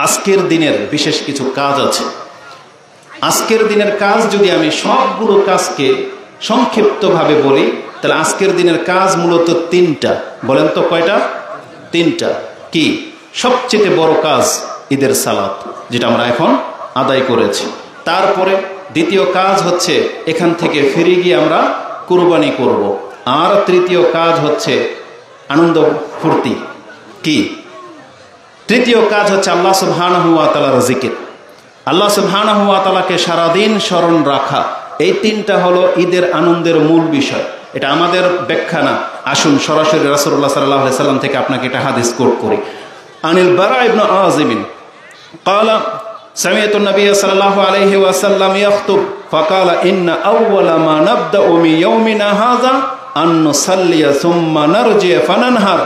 আজকের দিনের বিশেষ কিছু কাজ আছে। আজকের দিনের কাজ যদি আমি সবগুলো কাজকে সংক্ষিপ্তভাবে বলি, তাহলে আজকের দিনের কাজ মূলত তিনটা। বলেন তো কয়টা? তিনটা। কি? সবচেয়ে বড় কাজ ঈদের সালাত, যেটা আমরা এখন আদায় করেছি। তারপরে দ্বিতীয় কাজ হচ্ছে এখান থেকে ফিরে গিয়ে আমরা কুরবানি করব। আর তৃতীয় কাজ হচ্ছে আনন্দ ফুর্তি। কি? তৃতীয় কাজ হচ্ছে আল্লাহ সুবহানাহু ওয়া তাআলার জিকির, আল্লাহ সুবহানাহু ওয়া তাআলাকে সারাদিন স্মরণ রাখা। এই তিনটা হলো ঈদের আনন্দের মূল বিষয়। এটা আমাদের ব্যাখ্যা না। আসুন সরাসরি রাসূলুল্লাহ সাল্লাল্লাহু আলাইহি সাল্লাম থেকে আপনাকে এটা হাদিস কোট করি। আনিল বারা ইবনে আযিম قال سمعت النبي صلى الله عليه وسلم يخطب فقال إن أول ما نبدأ من يومنا هذا أن نصلي ثم نرجع فننهر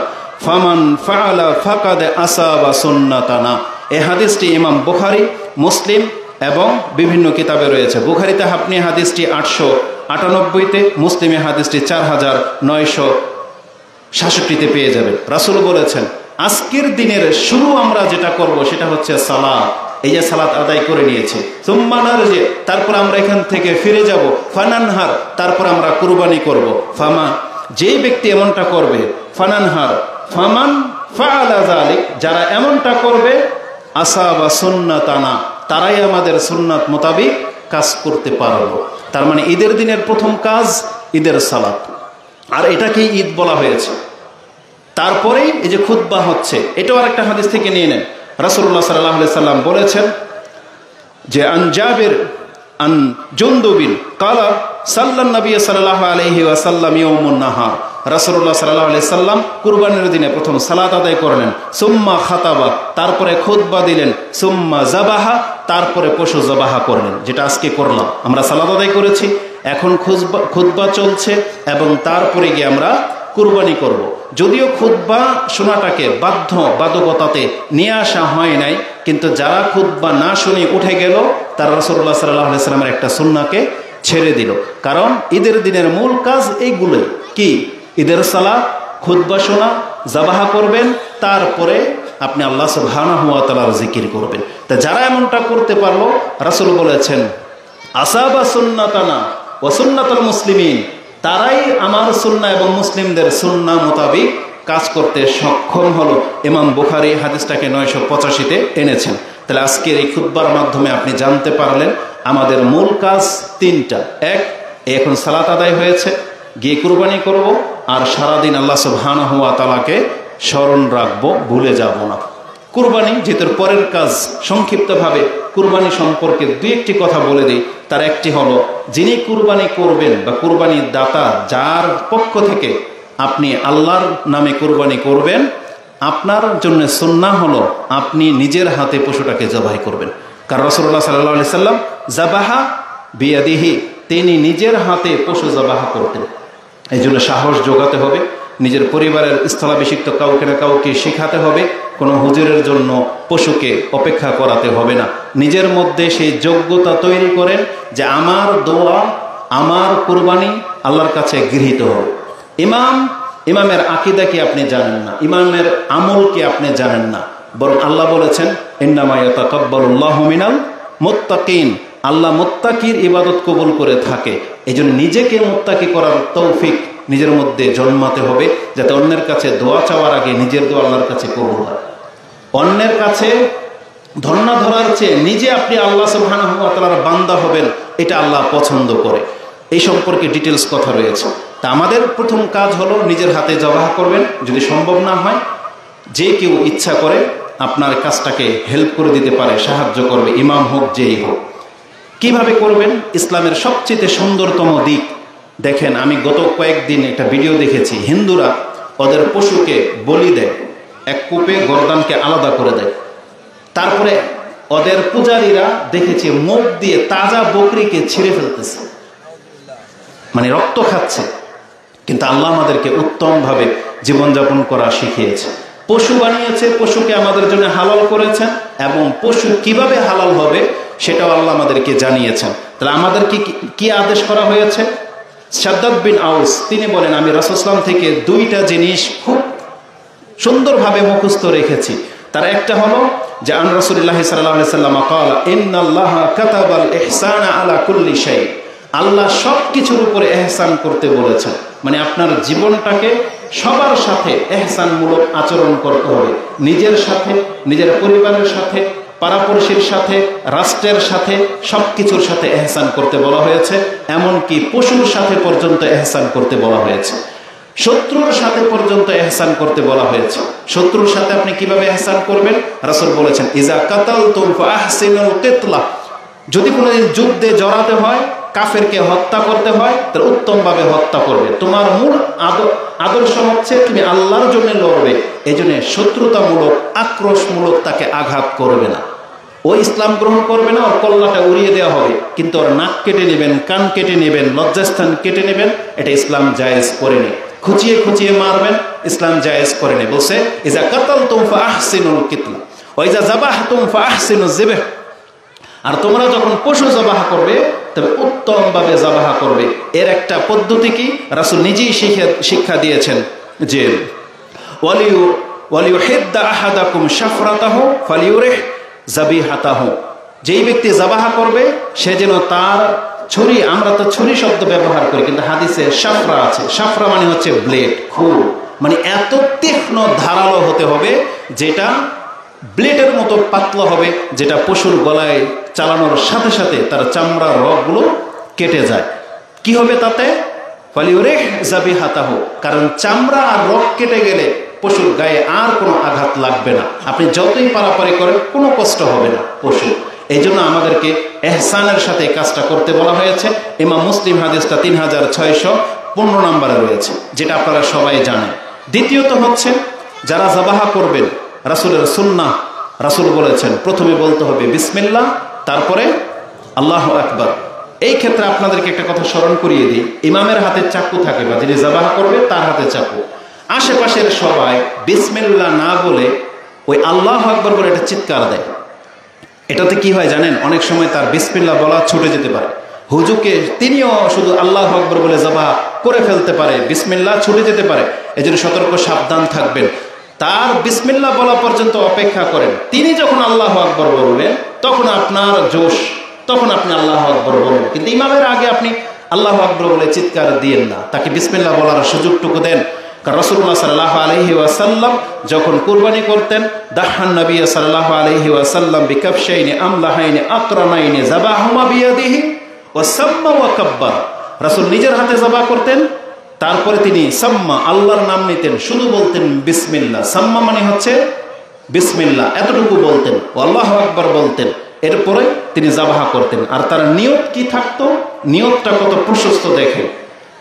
فمن فعل فقد أصاب سنتنا। এই হাদিসটি ইমাম বুখারী, মুসলিম এবং বিভিন্ন কিতাবে রয়েছে। বুখারীতে আপনি হাদিসটি 898-তে, মুসলিমে হাদিসটি 4966-তে পেয়ে যাবেন। রাসূল বলেছেন আজকের দিনের শুরু আমরা যেটা করব সেটা হচ্ছে সালাত। এই যে সালাত আদায় করে নিয়েছি, সুম্মা নারজি, তারপর আমরা এখান থেকে ফিরে যাব, ফানানহার, তারপর আমরা কুরবানি করব। ফামা, যে ব্যক্তি এমনটা করবে, ফানানহার, ফামান ফাআলা যালিক, যারা এমনটা করবে, আসাবা সুন্নাতানা, তারাই আমাদের সুন্নাত মোতাবিক কাজ করতে পারবো। তার মানে ঈদের দিনের প্রথম কাজ ঈদের সালাত, আর এটাকেই ঈদ বলা হয়েছে। তারপরেই এই যে খুতবা হচ্ছে, এটাও আরেকটা হাদিস থেকে নিয়ে নেন। রাসূলুল্লাহ সাল্লাল্লাহু আলাইহি সাল্লাম বলেছেন যে আন জাবির আন জুনদুবিন ক্বালা সাল্লান নবী সাল্লাল্লাহু আলাইহি ওয়াসাল্লাম ইয়াউমুন নাহার। রাসূলুল্লাহ সাল্লাল্লাহু আলাইহি সাল্লাম কুরবানির দিনে প্রথম সালাত আদায় করলেন, সুম্মা খাতাবা, তারপরে খুতবা দিলেন, সুম্মা যাবাহা, তারপরে পশু জবাহা করলেন, যেটা আজকে করলাম। আমরা সালাত আদায় করেছি, এখন খুতবা চলছে এবং তারপরে গিয়ে আমরা কুরবানি করব। যদিও খুতবা শোনাটাকে বাধ্যবাধকতাতে নিয়ে আসা হয় নাই, কিন্তু যারা খুতবা না শুনে উঠে গেল তারা রাসূলুল্লাহ সাল্লাল্লাহু আলাইহি সাল্লামের একটা সুন্নাহকে ছেড়ে দিল। কারণ ঈদের দিনের মূল কাজ এইগুলোই। কি? ঈদের সালাত, খুতবা শোনা, জাবাহা করবেন, তারপরে আপনি আল্লাহ সুবহানাহু ওয়া তাআলার জিকির করবেন। তা যারা এমনটা করতে পারলো, রাসূল বলেছেন আসাবা সুন্নাতানা ওয়া সুন্নাতুল মুসলিমিন, তারাই আমার সুন্নাহ এবং মুসলিমদের সুন্নাহ মোতাবিক কাজ করতে সক্ষম হলো। ইমাম বুখারী হাদিসটাকে 985-তে এনেছেন। তাহলে আজকের এই খুতবার মাধ্যমে আপনি জানতে পারলেন আমাদের মূল কাজ তিনটা। এক, এখন সালাত আদায় হয়েছে, গিয়ে কুরবানি করব, আর সারাদিন আল্লাহ সুবহানাহু ওয়া তাআলাকে স্মরণ রাখবো, ভুলে যাব না। কুরবানি যেটার পরের কাজ, সংক্ষিপ্তভাবে কুরবানি সম্পর্কে দুই একটি কথা বলে দিই। তার একটি হলো, যিনি কুরবানি করবেন বা কুরবানির দাতা, যার পক্ষ থেকে আপনি আল্লাহর নামে কুরবানি করবেন, আপনার জন্য সুন্নাহ হলো আপনি নিজের হাতে পশুটাকে জবাই করবেন। কারণ রাসূলুল্লাহ সাল্লাল্লাহু আলাইহি সাল্লাম যাবাহা বিয়াদিহি, তিনি নিজের হাতে পশু জবাহা করতেন। এই জন্য সাহস যোগাতে হবে, নিজের পরিবারের স্থলাভিষিক্ত কাউকে না কাউকে শেখাতে হবে। কোনো হুজুরের জন্য পশুকে অপেক্ষা করাতে হবে না। নিজের মধ্যে সেই যোগ্যতা তৈরি করেন যে আমার দোয়া, আমার কুরবানি আল্লাহর কাছে গৃহীত হবে। ইমামের আকীদা কি আপনি জানেন না, ইমামের আমল কি আপনি জানেন না, বরং আল্লাহ বলেছেন ইন্নামা ইয়াতাকাব্বালুল্লাহু মিনাল মুত্তাকিন, আল্লাহ মুত্তাকির ইবাদত কবুল করে থাকে। এই জন্য নিজেকে মুত্তাকি করার তৌফিক নিজের মধ্যে জন্মাতে হবে, যাতে অন্যের কাছে দোয়া চাওয়ার আগে নিজের দোয়া আল্লাহর কাছে কবুল হয়। অন্যের কাছে ধর্ণা ধরার চেয়ে নিজে আপনি আল্লাহ সুবহানাহু ওয়া তাআলার বান্দা হবেন, এটা আল্লাহ পছন্দ করে। এই সম্পর্কে ডিটেলস কথা রয়েছে। তা আমাদের প্রথম কাজ হলো নিজের হাতে জবাহ করবেন। যদি সম্ভব না হয়, যে কেউ ইচ্ছা করে আপনার কাজটাকে হেল্প করে দিতে পারে, সাহায্য করবে, ইমাম হোক যেই হোক। কিভাবে করবেন? ইসলামের সবচেয়ে সুন্দরতম দিক দেখেন। আমি গত কয়েকদিন একটা ভিডিও দেখেছি, হিন্দুরা ওদের পশুকে বলি দেয়, এক কূপে গর্দানকে আলাদা করে দেয়, তারপরে ওদের পূজারীরা দেখেছি মুখ দিয়ে তাজা বকরিকে ছিঁড়ে ফেলতেছে, মানে রক্ত খাচ্ছে। কিন্তু আল্লাহ আমাদেরকে উত্তমভাবে জীবনযাপন করা শিখিয়েছে, পশু বানিয়েছে, পশুকে আমাদের জন্য হালাল করেছেন, এবং পশু কিভাবে হালাল হবে সেটাও আল্লাহ আমাদেরকে জানিয়েছেন। তাহলে আমাদেরকে কি আদেশ করা হয়েছে? শাদ্দাদ বিন আউস তিনি বলেন, আমি রাসূলুল্লাহ থেকে দুইটা জিনিস খুব সুন্দরভাবে মুখস্থ রেখেছি। তার একটা হলো যে আন রাসূলুল্লাহ সাল্লাল্লাহু আলাইহি ওয়াসাল্লাম قال ইন্নাল্লাহা কাতাবাল ইহসানা আলা কুল্লি শাই। আল্লাহ সব কিছুর উপরে ইহসান করতে বলেছেন, মানে আপনার জীবনটাকে সবার সাথে ইহসানমূলক আচরণ করতে হবে, নিজের সাথে, নিজের পরিবারের সাথে, পাড়াপড়শির সাথে, রাষ্ট্রের সাথে, সব কিছুর সাথে ইহসান করতে বলা হয়েছে। এমনকি পশুর সাথে পর্যন্ত ইহসান করতে বলা হয়েছে, শত্রুর সাথে পর্যন্ত ইহসান করতে বলা হয়েছে। শত্রুর সাথে আপনি কিভাবে ইহসান করবেন? রাসূল বলেছেন ইজা কাতালতুম ফাহসিনুল কিতলা, যদি কোনো যুদ্ধে জড়াতে হয়, কাফেরকে হত্যা করতে হয়, তাহলে উত্তমভাবে হত্যা করবে। তোমার মূল আদর্শ হচ্ছে তুমি আল্লাহর জন্য লড়বে, এই জন্য শত্রুতামূলক আক্রোশমূলক তাকে আঘাত করবে না। ও ইসলাম গ্রহণ করবে না, ওর কল্লাটা উড়িয়ে দেওয়া হবে, কিন্তু ওর নাক কেটে নেবেন, কান কেটে নেবেন, লজ্জাস্থান কেটে নেবেন, এটা ইসলাম জায়েজ করেনি। খুঁচিয়ে খুঁচিয়ে মারবেন, ইসলাম জায়েজ করেনি। বলছে ইজা কাতালতুম ফাহসিনুল কিতলা ওয়া ইজা যাবাহতুম ফাহসিনুজ যিবহ, আর তোমরা যখন পশু জবাহ করবে তবে উত্তমভাবে জবাহ করবে। এর একটা পদ্ধতি কি? রাসূল নিজেই শিক্ষা দিয়েছেন যে ওয়ালিউহিদ্দা আহাদাকুম শাফরাতাহু ফালিউরিহ যাবিহাতাহু, যেই ব্যক্তি জবাহ করবে সে যেন তার ছুরি, আমরা তো ছুরি শব্দ ব্যবহার করি, কিন্তু হাদিসে শাফরা আছে। শাফরা মানে হচ্ছে ব্লেড, খুর, মানে এত তীক্ষ্ণ ধারালো হতে হবে যেটা ব্লেডের মতো পাতলা হবে, যেটা পশুর গলায় চালানোর সাথে সাথে তার চামড়ার রগগুলো কেটে যায়। কি হবে তাতে? ফালিউরিহ যাবিহাতাহু, কারণ চামড়া আর রগ কেটে গেলে পশুর গায়ে আর কোনো আঘাত লাগবে না, আপনি যতই পারাপারি করেন কোনো কষ্ট হবে না পশু। এই জন্য আমাদেরকে ইহসানের সাথে কাজটা করতে বলা হয়েছে। ইমাম মুসলিম হাদিসটা 3615 নম্বরে রয়েছে, যেটা আপনারা সবাই জানেন। দ্বিতীয়ত হচ্ছে যারা জবাহ করবেন, রাসূলের সুন্নাহ, রাসূল বলেছেন প্রথমে বলতে হবে বিসমিল্লাহ, তারপরে আল্লাহু আকবার। এই ক্ষেত্রে আপনাদেরকে একটা কথা স্মরণ করিয়ে দিই, ইমামের হাতে চাকু থাকে বা যিনি জবাহ করবে তার হাতে চাকু। আশেপাশের সবাই বিসমিল্লাহ না বলে ওই আল্লাহু আকবার বলে একটা চিৎকার দেয়। এটাতে কি হয় জানেন? অনেক সময় তার বিসমিল্লাহ বলা ছুটে যেতে পারে। হুজুকে তিনিও শুধু আল্লাহু আকবার বলে জবাহ করে ফেলতে পারে, বিসমিল্লাহ ছুটে যেতে পারে। এজন্য সতর্ক সাবধান থাকবেন। তার বিসমিল্লাহ বলা পর্যন্ত অপেক্ষা করেন, তিনি যখন আল্লাহু আকবার বলবেন তখন আপনার জোশ, তখন আপনি আল্লাহু আকবার বলবেন, কিন্তু ইমামের আগে আপনি আল্লাহু আকবার বলে চিৎকার দিয়েন না, তাকে বিসমিল্লাহ বলার সুযোগটুকু দেন। কারণ রাসূলুল্লাহ সাল্লাল্লাহু আলাইহি ওয়াসাল্লাম যখন কুরবানি করতেন, দাহান নবী সাল্লাল্লাহু আলাইহি ওয়াসাল্লাম বিকাবশাইনি আমলাহাইনি আকরামাইনি যাবাহুমা বিয়াদিহি ওয়া সাম্মা ওয়া কাব্বার, রাসূল নিজের হাতে জবাহ করতেন, তারপরে তিনি সাম্মা আল্লাহর নাম নিতেন, শুধু বলতেন বিসমিল্লাহ। সাম্মা মানে হচ্ছে বিসমিল্লাহ, এতটুকু বলতেন, আল্লাহু আকবার বলতেন, এরপরে তিনি জবাহ করতেন। আর তার নিয়ত কি থাকতো? নিয়তটা কত প্রশস্ত দেখেন।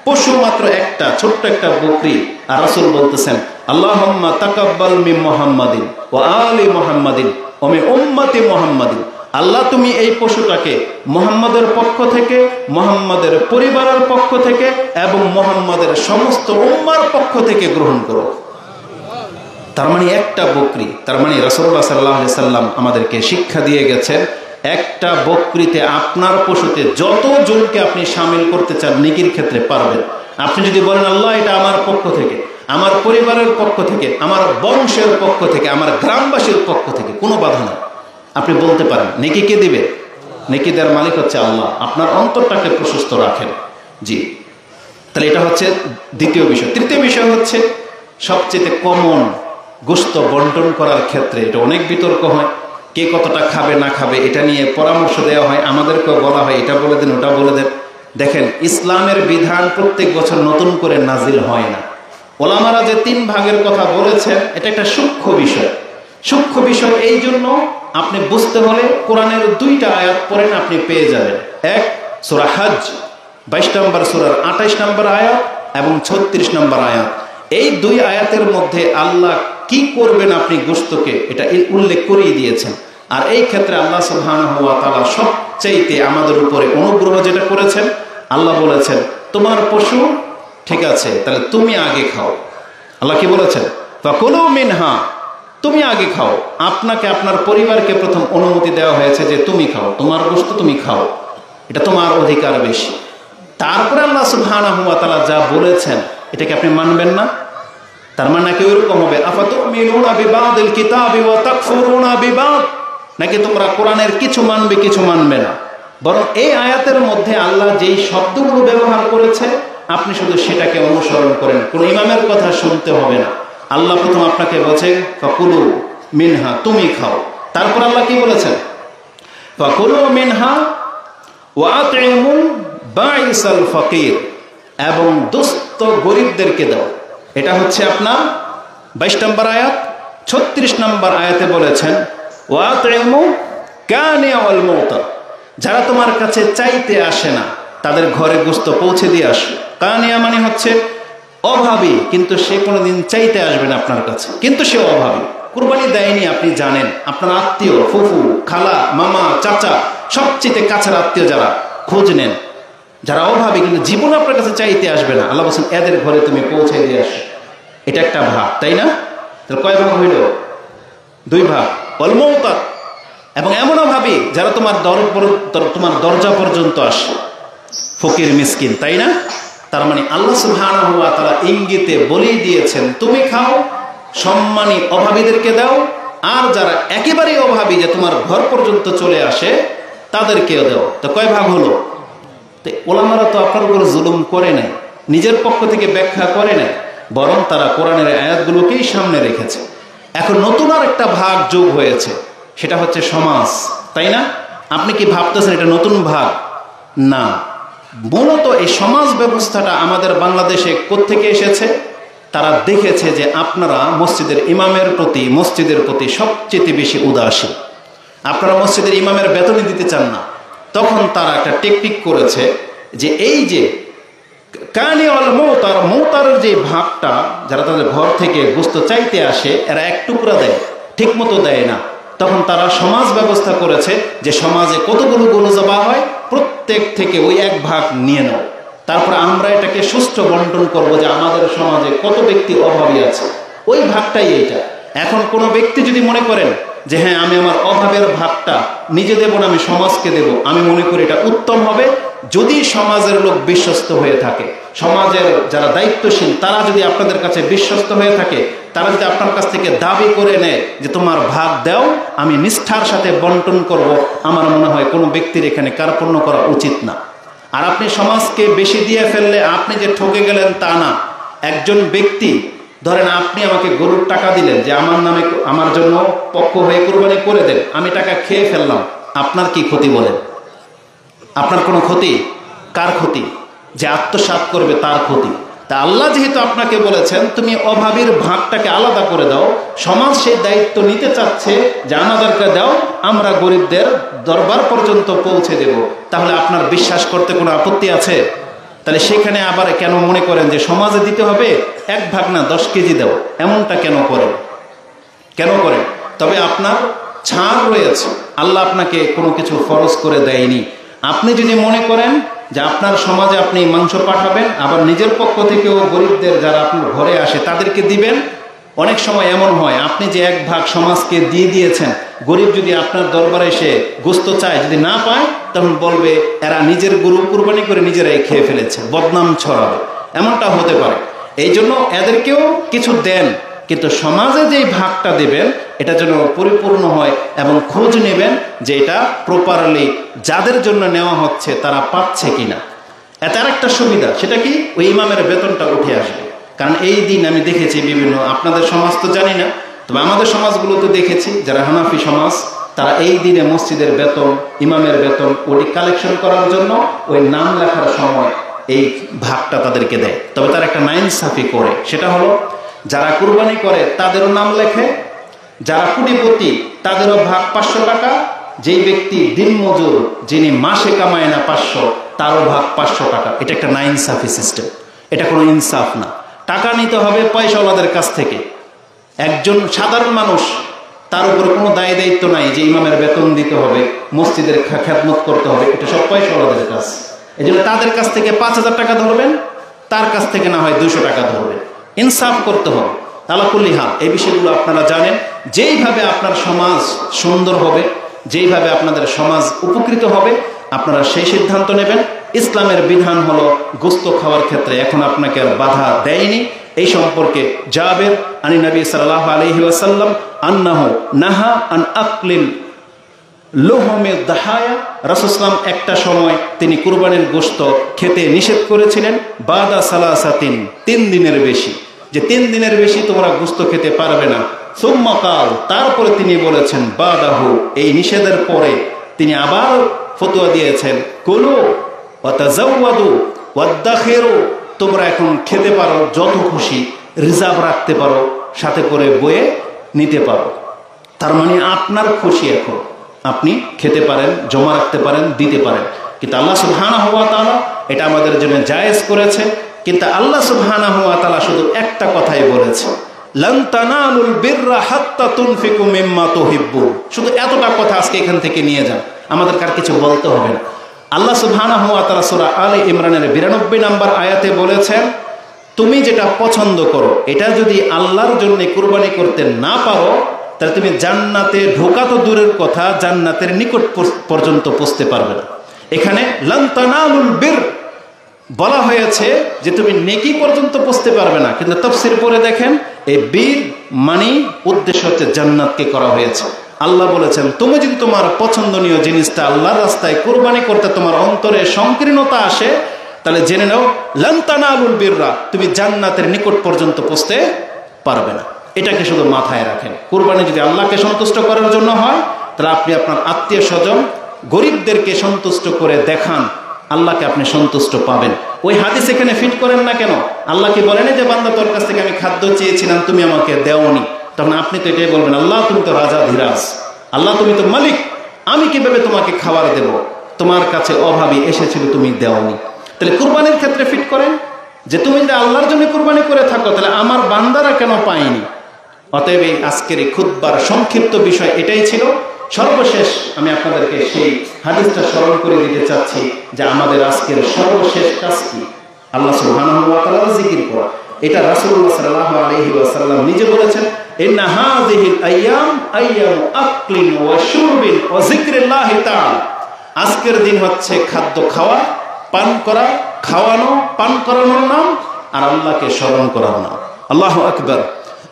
পশু মাত্র একটা, ছোট্ট একটা বকরি, আর রাসূল বলতেছেন আল্লাহুম্মা তাকাব্বাল মিন মুহাম্মাদিন ওয়া আলি মুহাম্মাদিন ওয়া মিন উম্মতি মুহাম্মাদিন, আল্লাহ তুমি এই পশুটাকে মুহাম্মাদের পক্ষ থেকে, মুহাম্মাদের পরিবারের পক্ষ থেকে এবং মুহাম্মাদের সমস্ত উম্মার পক্ষ থেকে গ্রহণ করো। তার মানে একটা বকরি, তার মানে রাসূলুল্লাহ সাল্লাল্লাহু আলাইহি সাল্লাম আমাদেরকে শিক্ষা দিয়ে গেছেন, একটা বকরিতে আপনার পশুতে যত জনকে আপনি শামিল করতে চান নেকির ক্ষেত্রে পারবেন। আপনি যদি বলেন আল্লাহ এটা আমার পক্ষ থেকে, আমার পরিবারের পক্ষ থেকে, আমার বংশের পক্ষ থেকে, আমার গ্রামবাসীর পক্ষ থেকে, কোনো বাধা নেই, আপনি বলতে পারেন। নেকি কে দিবে? নেকি দেওয়ার মালিক হচ্ছে আল্লাহ। আপনার অন্তরটাকে প্রশস্ত রাখেন। জি, তাহলে এটা হচ্ছে দ্বিতীয় বিষয়। তৃতীয় বিষয় হচ্ছে সবচেয়ে কমন গোশত বন্টন করার ক্ষেত্রে এটা অনেক বিতর্ক হয়, কে কতটা খাবে না খাবে এটা নিয়ে পরামর্শ দেওয়া হয়, আমাদেরকেও বলা হয় এটা বলে দেন ওটা বলে দেন। দেখেন, ইসলামের বিধান প্রত্যেক বছর নতুন করে নাজিল হয় না। ওলামারা যে 3 ভাগের কথা বলেছেন এটা একটা সূক্ষ্ম বিষয়। সূক্ষ্ম বিষয় এই জন্য আপনি বুঝতে হলে কোরআনের 2টা আয়াত পড়েন, আপনি পেয়ে যাবেন। এক সূরা হজ 22 নম্বর সূরার 28 নম্বর আয়াত এবং 36 নম্বর আয়াত। এই 2 আয়াতের মধ্যে আল্লাহ কি করবেন আপনি গোশতকে এটা উল্লেখ করিয়ে দিয়েছেন। আর এই ক্ষেত্রে আল্লাহ সুবহানাহু ওয়া তাআলা সবচাইতে আমাদের উপরে অনুগ্রহ যেটা করেছেন, আল্লাহ বলেছেন তোমার পশু ঠিক আছে, তাহলে তুমি আগে খাও। আল্লাহ কি বলেছেন? ফাকুলু মিনহা, তুমি আগে খাও। আপনাকে আপনার পরিবারকে প্রথম অনুমতি দেওয়া হয়েছে যে তুমি খাও, তোমার গোশত তুমি খাও, এটা তোমার অধিকার বেশি। তারপরে আল্লাহ সুবহানাহু ওয়া তাআলা যা বলেছেন এটাকে আপনি মানবেন না? তার মানে নাকি ওইরকম হবে, আফাতুমিনুনা বিবাদিল কিতাবি ওয়া তাকফুরুনা বিবাদ, নাকি তোমরা কোরআনের কিছু মানবে কিছু মানবে না। বরং এই আয়াতের মধ্যে আল্লাহ যেই শব্দগুলো ব্যবহার করেছে আপনি শুধু সেটাকে অনুসরণ করেন, কোনো ইমামের কথা শুনতে হবে না। আল্লাহ প্রথম আপনাকে বলছে ফাকুলু মিনহা, তুমি খাও। তারপর আল্লাহ কি বলেছেন, ফাকুলু মিনহা ওয়া আতইমুল বাইসাল ফাকির, এবং দুস্থ গরিবদেরকে দাও। এটা হচ্ছে আপনার 22 নম্বর আয়াত। 36 নম্বর আয়াতে বলেছেন ওয়া আতইমু কানিয়া ওয়াল মুতা, যারা তোমার কাছে চাইতে আসে না তাদের ঘরে গোশত পৌঁছে দিয়ে আসো। কানিয়া মানে হচ্ছে অভাবী, কিন্তু সে কোনোদিন চাইতে আসবে না আপনার কাছে, কিন্তু সে অভাবী, কুরবানি দেয়নি, আপনি জানেন, আপনার আত্মীয়, ফুফু, খালা, মামা, চাচা, সবচেয়ে কাছের আত্মীয় যারা, খোঁজ নেন, যারা অভাবী কিন্তু জীবন আপনার কাছে চাইতে আসবে না, আল্লাহ বলছেন এদের ঘরে তুমি পৌঁছে দিয়ে আসো। এটা একটা ভাগ, তাই না? তাহলে কয় ভাগ হইল? 2 ভাগ। ওয়াল মুতা, এবং এমনও ভাবি যারা তোমার দরজা পর্যন্ত আসে, ফকির মিসকিন, তাই না? তার মানে আল্লাহ সুবহানাহু ওয়া তাআলা ইঙ্গিতে বলেই দিয়েছেন তুমি খাও, সম্মানী অভাবীদেরকে দাও, আর যারা একেবারেই অভাবী যে তোমার ঘর পর্যন্ত চলে আসে তাদেরকেও দাও। তো কয় ভাগ হলো? তো ওলামারা তো আপনার উপর জুলুম করে নাই, নিজের পক্ষ থেকে ব্যাখ্যা করে নাই, বরং তারা কোরআনের আয়াতগুলোকেই সামনে রেখেছে। এখন নতুন আর একটা ভাগ যোগ হয়েছে, সেটা হচ্ছে সমাজ, তাই না? আপনি কি ভাবতেছেন এটা নতুন ভাগ? না, মূলত এই সমাজ ব্যবস্থাটা আমাদের বাংলাদেশে কোত্থেকে এসেছে? তারা দেখেছে যে আপনারা মসজিদের ইমামের প্রতি, মসজিদের প্রতি সবচেয়ে বেশি উদাসীন, আপনারা মসজিদের ইমামের বেতনই দিতে চান না। তখন তারা একটা টেকনিক করেছে যে এই যে কানি অল মৌতার, মৌতার যে ভাগটা, যারা তাদের ঘর থেকে গোশত চাইতে আসে এরা এক টুকরা দেয়, ঠিক মতো দেয় না। তখন তারা সমাজ ব্যবস্থা করেছে যে সমাজে কতগুলো গরু জবা হয়, প্রত্যেক থেকে ওই 1 ভাগ নিয়ে নাও, তারপর আমরা এটাকে সুষ্ঠু বন্টন করব যে আমাদের সমাজে কত ব্যক্তি অভাবী আছে, ওই ভাগটাই এইটা। এখন কোনো ব্যক্তি যদি মনে করেন যে হ্যাঁ আমি আমার অভাবের ভাগটা নিজে দেব না, আমি সমাজকে দেব, আমি মনে করি এটা উত্তম হবে যদি সমাজের লোক বিশ্বস্ত হয়ে থাকে, সমাজের যারা দায়িত্বশীল তারা যদি আপনাদের কাছে বিশ্বস্ত হয়ে থাকে, তারা যদি আপনার কাছ থেকে দাবি করে নেয় যে তোমার ভাগ দাও, আমি নিষ্ঠার সাথে বন্টন করব, আমার মনে হয় কোনো ব্যক্তির এখানে কার্পণ্য করা উচিত না। আর আপনি সমাজকে বেশি দিয়ে ফেললে আপনি যে ঠকে গেলেন তা না। একজন ব্যক্তি, ধরেন আপনি আমাকে গরুর টাকা দিলেন যে আমার নামে, আমার জন্য পক্ষ হয়ে কুরবানি করে দেন, আমি টাকা খেয়ে ফেললাম, আপনার কি ক্ষতি বলেন? আপনার কোনো ক্ষতি? কার ক্ষতি? যে আত্মসাৎ করবে তার ক্ষতি। তা আল্লাহ যেহেতু আপনাকে বলেছেন তুমি অভাবীর ভাগটাকে আলাদা করে দাও, সমাজ সেই দায়িত্ব নিতে চাচ্ছে যে আমাদেরকে দাও, আমরা গরিবদের দরবার পর্যন্ত পৌঁছে দেব, তাহলে আপনার বিশ্বাস করতে কোনো আপত্তি আছে? তাহলে সেখানে আবার কেন মনে করেন যে সমাজে দিতে হবে 1 ভাগ না 10 কেজি দাও, এমনটা কেন করেন? কেন করেন? তবে আপনার ছাড় রয়েছে, আল্লাহ আপনাকে কোনো কিছু ফরজ করে দেয়নি। আপনি যদি মনে করেন যে আপনার সমাজে আপনি মাংস পাঠাবেন, আবার নিজের পক্ষ থেকেও গরিবদের যারা আপনার ঘরে আসে তাদেরকে দিবেন, অনেক সময় এমন হয় আপনি যে 1 ভাগ সমাজকে দিয়ে দিয়েছেন, গরিব যদি আপনার দরবারে এসে গোশত চায়, যদি না পায় তখন বলবে এরা নিজের গরু কুরবানি করে নিজেরাই খেয়ে ফেলেছে, বদনাম ছড়াবে, এমনটা হতে পারে। এই জন্য এদেরকেও কিছু দেন, কিন্তু সমাজে যেই ভাগটা দেবেন এটা যেন পরিপূর্ণ হয়, এবং খোঁজ নেবেন যে এটা প্রপারলি যাদের জন্য নেওয়া হচ্ছে তারা পাচ্ছে কিনা। এত আরেকটা সুবিধা, সেটা কি? ওই ইমামের বেতনটা উঠে আসবে। কারণ এই দিন আমি দেখেছি বিভিন্ন, আপনাদের সমাজ তো জানি না, তবে আমাদের সমাজগুলোতে দেখেছি যারা হানাফি সমাজ, তারা এই দিনে মসজিদের বেতন, ইমামের বেতন ওটি কালেকশন করার জন্য ওই নাম লেখার সময় এই ভাগটা তাদেরকে দেয়। তবে তারা একটা নাইনসাফি করে, সেটা হলো যারা কুরবানি করে তাদেরও নাম লেখে, যারা কোটিপতি তাদেরও ভাগ 500 টাকা, যেই ব্যক্তি দিনমজুর যিনি মাসে কামায় না 500 তারও ভাগ 500 টাকা। এটা একটা নাইনসাফি সিস্টেম, এটা কোনো ইনসাফ না। টাকা নিতে হবে পয়সাওয়ালাদের কাছ থেকে, একজন সাধারণ মানুষ তার উপরে কোনো দায় দায়িত্ব নাই যে ইমামের বেতন দিতে হবে, মসজিদের খেদমত করতে হবে, এটা সব পয়সাওয়ালাদের কাজ। এই জন্য তাদের কাছ থেকে 5000 টাকা ধরবেন, তার কাছ থেকে না হয় 200 টাকা ধরবেন, ইনসাফ করতে হবে। আলাকুল্লি হাল এই বিষয়গুলো আপনারা জানেন। যেইভাবে আপনার সমাজ সুন্দর হবে, যেইভাবে আপনাদের সমাজ উপকৃত হবে, আপনারা সেই সিদ্ধান্ত নেবেন। ইসলামের বিধান হলো গোশত খাওয়ার ক্ষেত্রে এখন আপনাকে আর বাধা দেয়নি, এই সম্পর্কে জাবের আনি নবী সাল্লাল্লাহু আলাইহি ওয়াসাল্লাম আন্নাহু নাহা আন আকলিল লোহমের দাহায়া, রাসূল সাল্লাল্লাহু আলাইহি ওয়াসাল্লাম একটা সময় তিনি কুরবানির গোশত খেতে নিষেধ করেছিলেন বাদা সালাসাতিন, 3 দিনের বেশি, যে 3 দিনের বেশি তোমরা গোশত খেতে পারবে না। সুম্মা কাল, তারপরে তিনি বলেছেন বাদাহু, এই নিষেধের পরে তিনি আবার ফতোয়া দিয়েছেন কুলু ওয়া তাজাওয়াদু ওয়াদাখিরু, তোমরা এখন খেতে পারো, যত খুশি রিজার্ভ রাখতে পারো, সাথে করে বয়ে নিতে পারো। তার মানে আপনার খুশি, এখন আপনি খেতে পারেন, জমা রাখতে পারেন, দিতে পারেন। কিন্তু আল্লাহ সুবহানাহু ওয়া তাআলা এটা আমাদের জন্য জায়েজ করেছে। কিন্তু আল্লাহ সুবহানাহু ওয়া তাআলা শুধু একটা কথাই বলেছে, লান তানালুল বিররা হাত্তা তুনফিকু মিম্মা তুহিব্বুন। শুধু এতটা কথা আজকে এখান থেকে নিয়ে যান, আমাদের কার কিছু বলতে হবে না। আল্লাহ সুবহানাহু ওয়া তাআলা সূরা আলে ইমরানের 92 নম্বর আয়াতে বলেছেন, তুমি যেটা পছন্দ করো এটা যদি আল্লাহর জন্য কুরবানি করতে না পারো, তাহলে তুমি জান্নাতে ঢোকা তো দূরের কথা, জান্নাতের নিকট পর্যন্ত পৌঁছতে পারবে না। এখানে লান তানালুল বির বলা হয়েছে যে তুমি নেকি পর্যন্ত পৌঁছতে পারবে না, কিন্তু তাফসীর পড়ে দেখেন এই বীর মানে উদ্দেশ্য হচ্ছে জান্নাতকে করা হয়েছে। আল্লাহ বলেছেন তুমি যদি তোমার পছন্দনীয় জিনিসটা আল্লাহর রাস্তায় কুরবানি করতে তোমার অন্তরে সংকীর্ণতা আসে, তাহলে জেনে নাও লান তানালুল বিররা, তুমি জান্নাতের নিকট পর্যন্ত পৌঁছতে পারবে না। এটাকে শুধু মাথায় রাখেন। কুরবানি যদি আল্লাহকে সন্তুষ্ট করার জন্য হয়, তাহলে আপনি আপনার আত্মীয় স্বজন গরিবদেরকে সন্তুষ্ট করে দেখান, আল্লাহকে আপনি সন্তুষ্ট পাবেন। ওই হাদিস এখানে ফিট করেন না কেন? আল্লাহকে বলেন যে বান্দা তোর কাছ থেকে আমি খাদ্য চেয়েছিলাম, তুমি আমাকে দেওনি। তখন আপনি তো এটাই বলবেন, আল্লাহ তুমি তো রাজা ধীরাজ, আল্লাহ তুমি তো মালিক, আমি কিভাবে তোমাকে খাবার দেব? তোমার কাছে অভাবী এসেছিল, তুমি দেওনি। তাহলে কুরবানির ক্ষেত্রে ফিট করেন যে তুমি যদি আল্লাহর জন্য কুরবানি করে থাকো, তাহলে আমার বান্দারা কেন পায়নি? অতএব এই আজকের এই খুতবার সংক্ষিপ্ত বিষয় এটাই ছিল। সর্বশেষ আমি আপনাদেরকে সেই হাদিসটা স্মরণ করে দিতে চাচ্ছি যে আমাদের আজকের সর্বশেষ কাজ কি? আল্লাহ সুবহানাহু ওয়া তাআলার জিকির করা। এটা রাসূলুল্লাহ সাল্লাল্লাহু আলাইহি ওয়াসাল্লাম নিজে বলেছেন, ইন্না হাযিহিল আইয়াম আইয়ামু আকলিন ওয়া শুরবিন ওয়া যিকরিল্লাহি তাআলা। আজকের দিন হচ্ছে খাদ্য খাওয়া, পান করা, খাওয়ানো, পান করানোর নাম, আর আল্লাহকে স্মরণ করার নাম। আল্লাহু আকবার,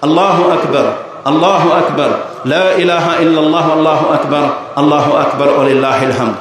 আল্লাহু আকবার, আল্লাহু আকবার, লা ইলাহা ইল্লাল্লাহু, আল্লাহু আকবার, আল্লাহু আকবার, ওয়া লিল্লাহিল হামদ।